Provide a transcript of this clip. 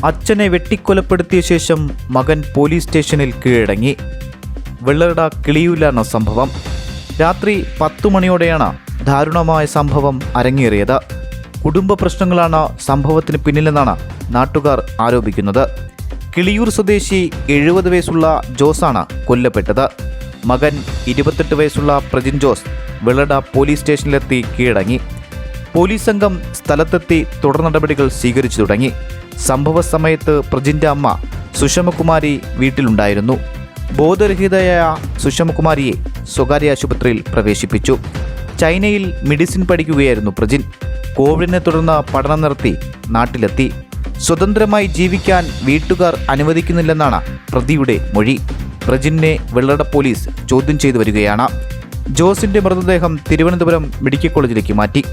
അച്ഛനെ വെട്ടിക്കൊലപ്പെടുത്തിയ ശേഷം മകൻ പോലീസ് സ്റ്റേഷനിൽ കീഴടങ്ങി. വെള്ളറട കിളിയൂലാണ് സംഭവം. രാത്രി 10 മണിയോടെയാണ് ദാരുണമായ സംഭവം അരങ്ങേറിയത്. കുടുംബ പ്രശ്നങ്ങളാണ് സംഭവത്തിന് പിന്നിലെന്നാണ് നാട്ടുകാർ ആരോപിക്കുന്നത്. കിളിയൂർ സ്വദേശി 70 വയസ്സുള്ള ജോസാണ് കൊല്ലപ്പെട്ടത്. മകൻ 28 വയസ്സുള്ള പ്രജിൻ ജോസ് വെള്ളറട പോലീസ് സ്റ്റേഷനിലെത്തി കീഴടങ്ങി. പോലീസ് സംഘം സ്ഥലത്തെത്തി തുടർ നടപടികൾ സ്വീകരിച്ചു തുടങ്ങി. സംഭവ സമയത്ത് പ്രജിൻ്റെ അമ്മ സുഷമകുമാരി വീട്ടിലുണ്ടായിരുന്നു. ബോധരഹിതയായ സുഷമകുമാരിയെ സ്വകാര്യ ആശുപത്രിയിൽ പ്രവേശിപ്പിച്ചു. ചൈനയിൽ മെഡിസിൻ പഠിക്കുകയായിരുന്നു പ്രജിൻ. കോവിഡിനെ തുടർന്ന് പഠനം നിർത്തി നാട്ടിലെത്തി. സ്വതന്ത്രമായി ജീവിക്കാൻ വീട്ടുകാർ അനുവദിക്കുന്നില്ലെന്നാണ് പ്രതിയുടെ മൊഴി. പ്രജിനെ വെള്ളറട പോലീസ് ചോദ്യം ചെയ്തു വരികയാണ്. ജോസിന്റെ മൃതദേഹം തിരുവനന്തപുരം മെഡിക്കൽ കോളേജിലേക്ക് മാറ്റി.